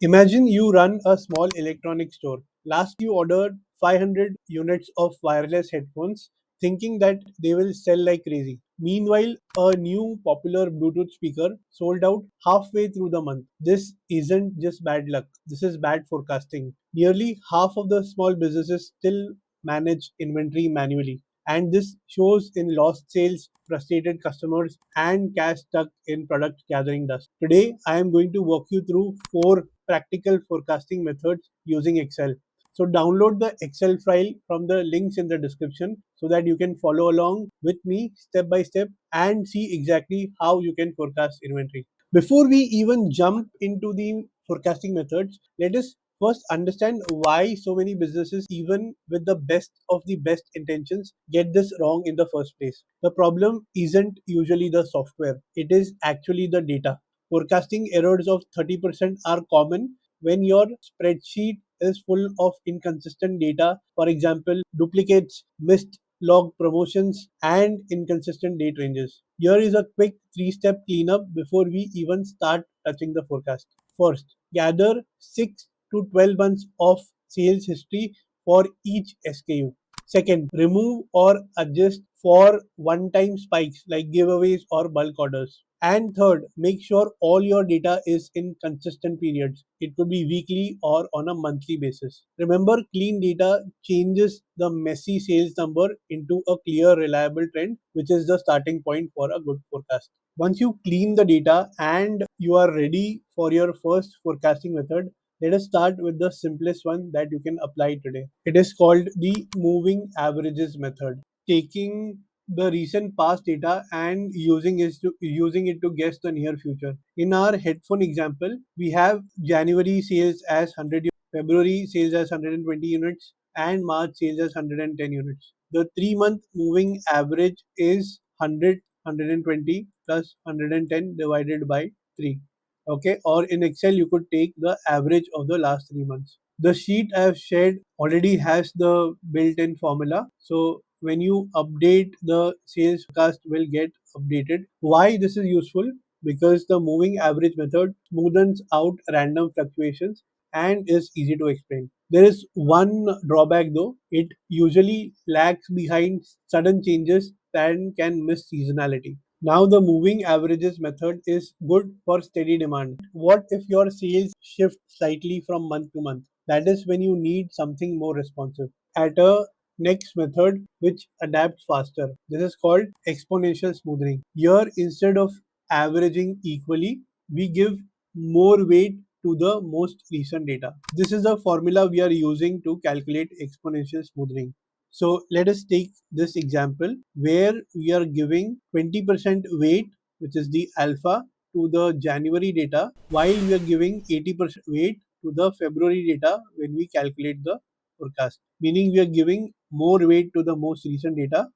Imagine you run a small electronics store. Last you ordered 500 units of wireless headphones, thinking that they will sell like crazy. Meanwhile, a new popular Bluetooth speaker sold out halfway through the month. This isn't just bad luck, this is bad forecasting. Nearly half of the small businesses still manage inventory manually, and this shows in lost sales, frustrated customers, and cash stuck in product gathering dust. Today, I am going to walk you through four practical forecasting methods using Excel. So, download the Excel file from the links in the description so that you can follow along with me step by step and see exactly how you can forecast inventory. Before we even jump into the forecasting methods, let us first understand why so many businesses, even with the best of the best intentions, get this wrong in the first place. The problem isn't usually the software, it is actually the data. Forecasting errors of 30% are common when your spreadsheet is full of inconsistent data, for example, duplicates, missed log promotions, and inconsistent date ranges. Here is a quick three-step cleanup before we even start touching the forecast. First, gather 6 to 12 months of sales history for each SKU. Second, remove or adjust for one-time spikes like giveaways or bulk orders. And third, make sure all your data is in consistent periods. It could be weekly or on a monthly basis. Remember, clean data changes the messy sales number into a clear, reliable trend, which is the starting point for a good forecast. Once you clean the data and you are ready for your first forecasting method, let us start with the simplest one that you can apply today. It is called the moving averages method. Taking the recent past data and using it to guess the near future. In our headphone example, we have January sales as 100 units, February sales as 120 units, and March sales as 110 units. The 3-month moving average is 100, 120 plus 110 divided by 3. Okay, or in Excel, you could take the average of the last 3 months. The sheet I have shared already has the built-in formula. So when you update, the sales forecast will get updated. Why this is useful? Because the moving average method smoothens out random fluctuations and is easy to explain. There is one drawback though, it usually lags behind sudden changes and can miss seasonality. Now the moving averages method is good for steady demand. What if your sales shift slightly from month to month? That is when you need something more responsive. At a next method which adapts faster. This is called exponential smoothing. Here instead of averaging equally, we give more weight to the most recent data. This is the formula we are using to calculate exponential smoothing. So let us take this example where we are giving 20% weight, which is the alpha, to the January data, while we are giving 80% weight to the February data when we calculate the forecast. Meaning we are giving more weight to the most recent data,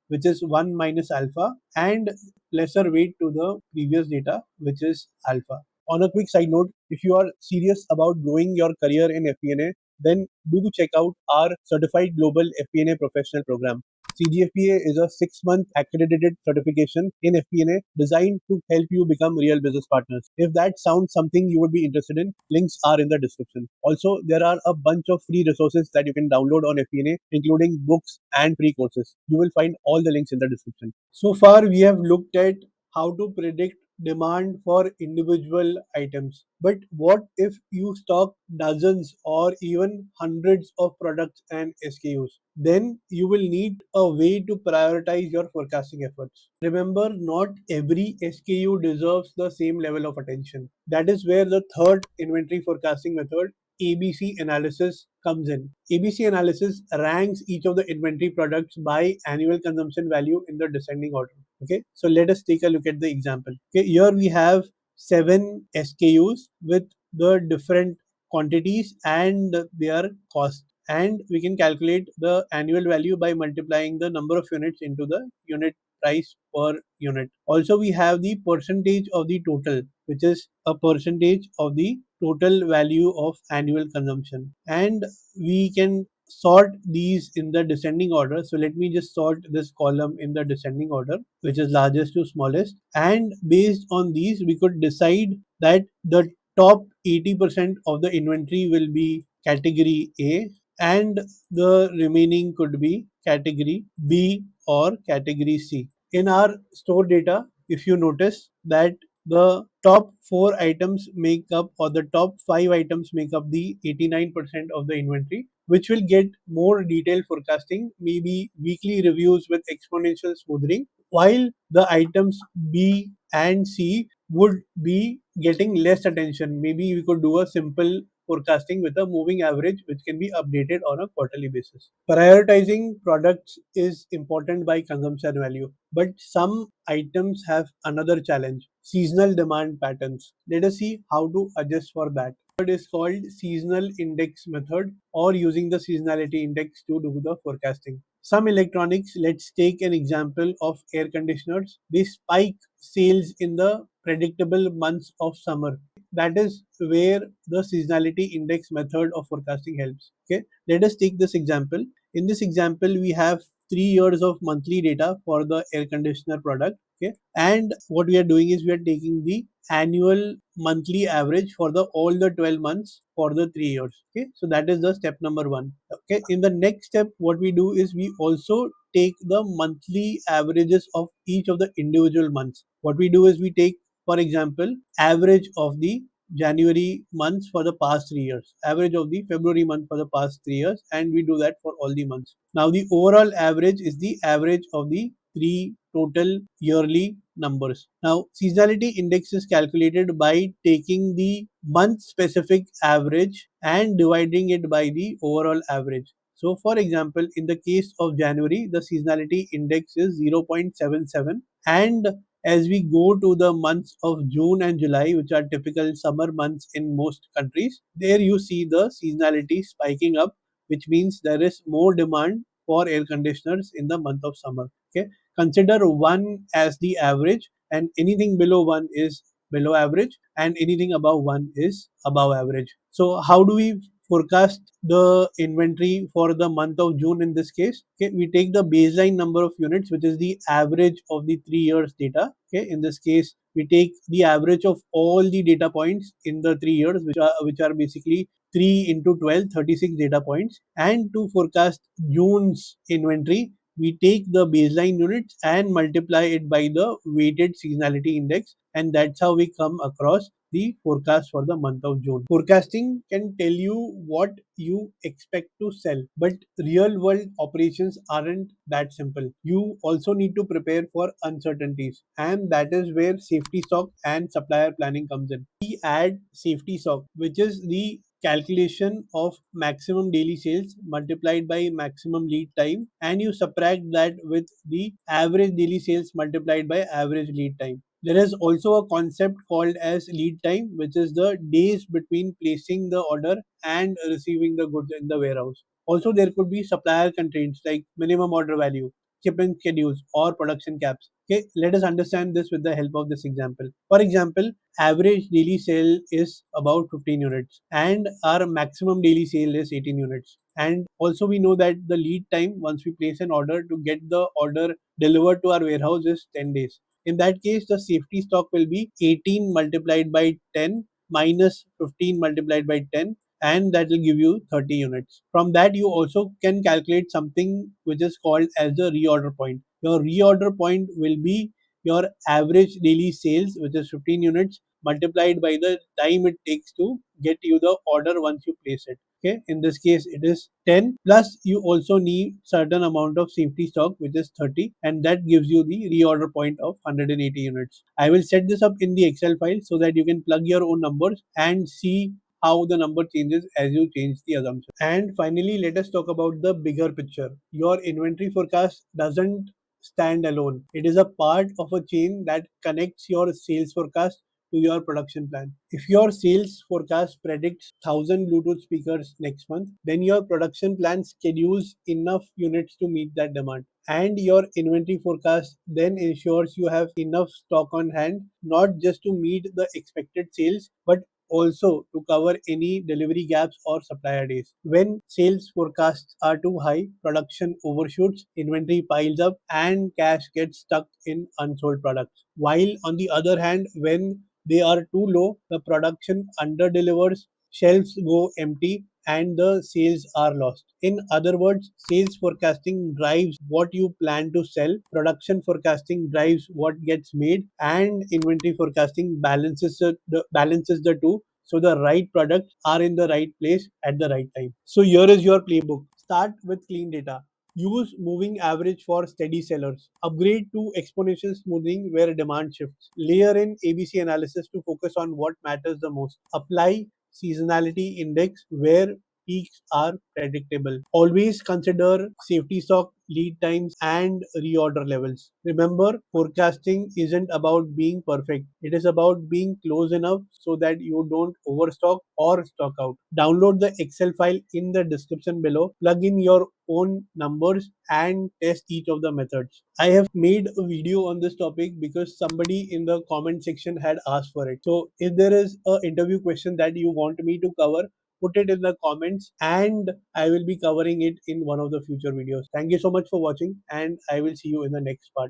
which is 1 minus alpha, and lesser weight to the previous data, which is alpha. On a quick side note, if you are serious about growing your career in FP&A, then do check out our Certified Global FP&A Professional Program. CGFPA is a 6-month accredited certification in FP&A designed to help you become real business partners. If that sounds something you would be interested in, links are in the description. Also, there are a bunch of free resources that you can download on FP&A, including books and free courses. You will find all the links in the description. So far, we have looked at how to predict demand for individual items. But what if you stock dozens or even hundreds of products and SKUs? Then you will need a way to prioritize your forecasting efforts. Remember, not every SKU deserves the same level of attention. That is where the third inventory forecasting method, ABC analysis, comes in. ABC analysis ranks each of the inventory products by annual consumption value in the descending order. Okay, so let us take a look at the example. Okay, here we have 7 SKUs with the different quantities and their cost, and we can calculate the annual value by multiplying the number of units into the unit price per unit. Also, we have the percentage of the total, which is a percentage of the total value of annual consumption, and we can sort these in the descending order. So let me just sort this column in the descending order, which is largest to smallest, and based on these we could decide that the top 80% of the inventory will be category A, and the remaining could be category B or category C. In our store data, if you notice that the top 4 items make up, or the top 5 items make up the 89% of the inventory, which will get more detailed forecasting, maybe weekly reviews with exponential smoothing, while the items B and C would be getting less attention. Maybe we could do a simple forecasting with a moving average which can be updated on a quarterly basis. Prioritizing products is important by consumption value, but some items have another challenge: seasonal demand patterns. Let us see how to adjust for that. Method is called seasonal index method, or using the seasonality index to do the forecasting. Some electronics, let's take an example of air conditioners. They spike sales in the predictable months of summer. That is where the seasonality index method of forecasting helps. Okay, let us take this example. In this example, we have 3 years of monthly data for the air conditioner product. Okay, and what we are doing is we are taking the annual monthly average for the all the 12 months for the 3 years. Okay, so that is the step number one. Okay, in the next step, what we do is we also take the monthly averages of each of the individual months. What we do is we take, for example, average of the January months for the past 3 years, average of the February month for the past 3 years, and we do that for all the months. Now, the overall average is the average of the three total yearly numbers. Now, seasonality index is calculated by taking the month specific average and dividing it by the overall average. So, for example, in the case of January, the seasonality index is 0.77, and as we go to the months of June and July, which are typical summer months in most countries, there you see the seasonality spiking up, which means there is more demand for air conditioners in the month of summer. Okay, consider 1 as the average, and anything below 1 is below average, and anything above 1 is above average. So, how do we forecast the inventory for the month of June in this case? Okay, we take the baseline number of units, which is the average of the 3 years data. Okay, in this case, we take the average of all the data points in the 3 years, which are basically 3 into 12, 36 data points. And to forecast June's inventory, we take the baseline units and multiply it by the weighted seasonality index, and that's how we come across the forecast for the month of June. Forecasting can tell you what you expect to sell, but real world operations aren't that simple. You also need to prepare for uncertainties, and that is where safety stock and supplier planning comes in. We add safety stock, which is the calculation of maximum daily sales multiplied by maximum lead time, and you subtract that with the average daily sales multiplied by average lead time. There is also a concept called as lead time, which is the days between placing the order and receiving the goods in the warehouse. Also, there could be supplier constraints like minimum order value, shipping schedules, or production caps. Okay, let us understand this with the help of this example. For example, average daily sale is about 15 units, and our maximum daily sale is 18 units. And also, we know that the lead time once we place an order to get the order delivered to our warehouse is 10 days. In that case, the safety stock will be 18 multiplied by 10 minus 15 multiplied by 10, and that will give you 30 units. From that, you also can calculate something which is called as the reorder point. Your reorder point will be your average daily sales, which is 15 units, multiplied by the time it takes to get you the order once you place it. Okay, in this case it is 10, plus you also need certain amount of safety stock, which is 30, and that gives you the reorder point of 180 units. I will set this up in the Excel file so that you can plug your own numbers and see how the number changes as you change the assumption. And finally, let us talk about the bigger picture. Your inventory forecast doesn't stand alone. It is a part of a chain that connects your sales forecast to your production plan. If your sales forecast predicts 1,000 Bluetooth speakers next month, then your production plan schedules enough units to meet that demand. And your inventory forecast then ensures you have enough stock on hand, not just to meet the expected sales, but also to cover any delivery gaps or supplier days. When sales forecasts are too high, production overshoots, inventory piles up, and cash gets stuck in unsold products. While on the other hand, when they are too low, the production under delivers, shelves go empty, and the sales are lost. In other words, sales forecasting drives what you plan to sell, production forecasting drives what gets made, and inventory forecasting balances the two, so the right products are in the right place at the right time. So here is your playbook. Start with clean data. Use moving average for steady sellers. Upgrade to exponential smoothing where demand shifts. Layer in ABC analysis to focus on what matters the most. Apply seasonality index where peaks are predictable. Always consider safety stock, lead times, and reorder levels. Remember, forecasting isn't about being perfect. It is about being close enough so that you don't overstock or stock out. Download the Excel file in the description below, plug in your own numbers, and test each of the methods. I have made a video on this topic because somebody in the comment section had asked for it. So if there is a interview question that you want me to cover, put it in the comments and I will be covering it in one of the future videos. Thank you so much for watching, and I will see you in the next part.